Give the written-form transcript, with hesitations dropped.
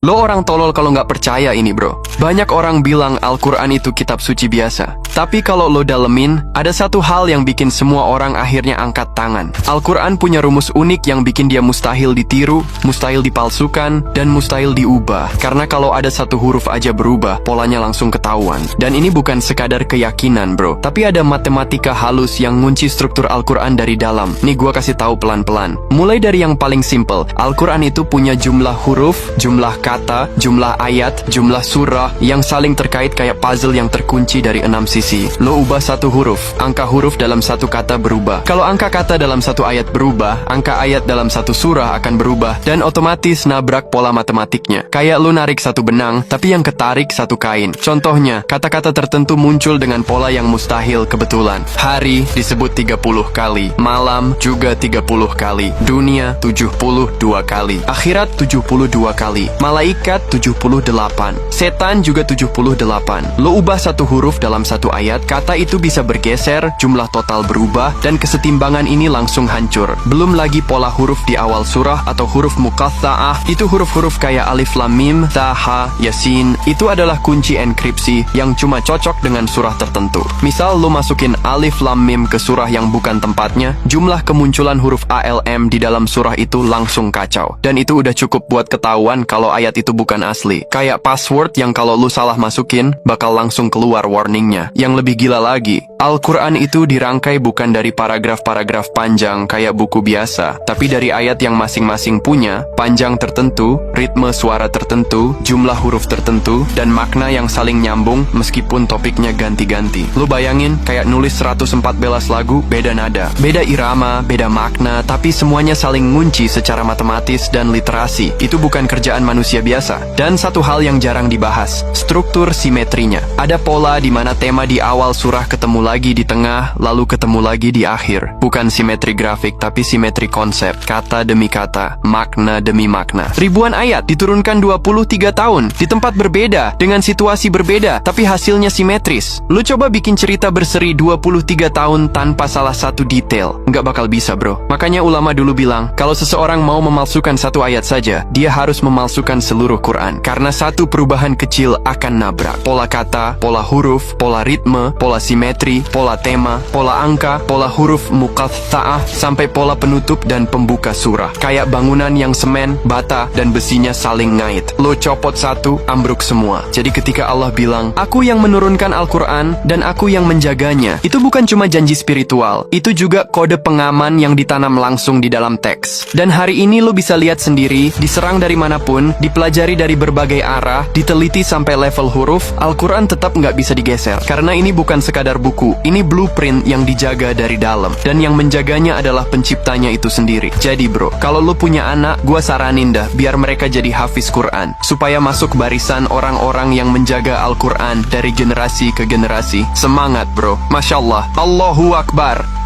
Lo orang tolol kalau nggak percaya ini bro. Banyak orang bilang Al-Quran itu kitab suci biasa. Tapi kalau lo dalemin, ada satu hal yang bikin semua orang akhirnya angkat tangan. Al-Quran punya rumus unik yang bikin dia mustahil ditiru, mustahil dipalsukan, dan mustahil diubah. Karena kalau ada satu huruf aja berubah, polanya langsung ketahuan. Dan ini bukan sekadar keyakinan bro, tapi ada matematika halus yang ngunci struktur Al-Quran dari dalam. Nih gua kasih tahu pelan-pelan. Mulai dari yang paling simple, Al-Quran itu punya jumlah huruf, jumlah kata, jumlah ayat, jumlah surah yang saling terkait kayak puzzle yang terkunci dari 6 sisi. Lo ubah satu huruf, angka huruf dalam satu kata berubah. Kalau angka kata dalam satu ayat berubah, angka ayat dalam satu surah akan berubah dan otomatis nabrak pola matematiknya. Kayak lo narik satu benang, tapi yang ketarik satu kain. Contohnya, kata-kata tertentu muncul dengan pola yang mustahil kebetulan. Hari disebut 30 kali, malam juga 30 kali, dunia 72 kali, akhirat 72 kali, malaikat 78, setan juga 78. Lo ubah satu huruf dalam satu ayat, kata itu bisa bergeser, jumlah total berubah, dan kesetimbangan ini langsung hancur. Belum lagi pola huruf di awal surah atau huruf muqatta'ah, itu huruf-huruf kayak alif lam mim, ta, ha, yasin, itu adalah kunci enkripsi yang cuma cocok dengan surah tertentu. Misal lo masukin alif lam mim ke surah yang bukan tempatnya, jumlah kemunculan huruf ALM di dalam surah itu langsung kacau. Dan itu udah cukup buat ketahuan kalau ayat itu bukan asli. Kayak password yang kalau lu salah masukin, bakal langsung keluar warningnya. Yang lebih gila lagi, Al-Quran itu dirangkai bukan dari paragraf-paragraf panjang kayak buku biasa, tapi dari ayat yang masing-masing punya panjang tertentu, ritme suara tertentu, jumlah huruf tertentu, dan makna yang saling nyambung meskipun topiknya ganti-ganti. Lu bayangin kayak nulis 114 lagu, beda nada, beda irama, beda makna, tapi semuanya saling ngunci secara matematis dan literasi. Itu bukan kerjaan manusia biasa. Dan satu hal yang jarang dibahas, struktur simetrinya. Ada pola di mana tema di awal surah ketemu lagi di tengah, lalu ketemu lagi di akhir. Bukan simetri grafik, tapi simetri konsep. Kata demi kata, makna demi makna. Ribuan ayat diturunkan 23 tahun, di tempat berbeda, dengan situasi berbeda, tapi hasilnya simetris. Lu coba bikin cerita berseri 23 tahun tanpa salah satu detail. Nggak bakal bisa bro. Makanya ulama dulu bilang, kalau seseorang mau memalsukan satu ayat saja, dia harus memalsukan seluruh Quran. Karena satu perubahan kecil akan nabrak. Pola kata, pola huruf, pola ritme, pola simetri, pola tema, pola angka, pola huruf muqatta'ah, sampai pola penutup dan pembuka surah. Kayak bangunan yang semen, bata, dan besinya saling ngait. Lo copot satu, ambruk semua. Jadi ketika Allah bilang, aku yang menurunkan Al-Quran dan aku yang menjaganya, itu bukan cuma janji spiritual, itu juga kode pengaman yang ditanam langsung di dalam teks. Dan hari ini lo bisa lihat sendiri, diserang dari manapun, dipelajari dari berbagai arah, diteliti sampai level huruf, Al-Quran tetap nggak bisa digeser. Karena ini bukan sekadar buku, ini blueprint yang dijaga dari dalam. Dan yang menjaganya adalah penciptanya itu sendiri. Jadi bro, kalau lo punya anak, gua saranin dah, biar mereka jadi hafiz Quran. Supaya masuk barisan orang-orang yang menjaga Al-Quran dari generasi ke generasi. Semangat bro, Masya Allah, Allahu Akbar.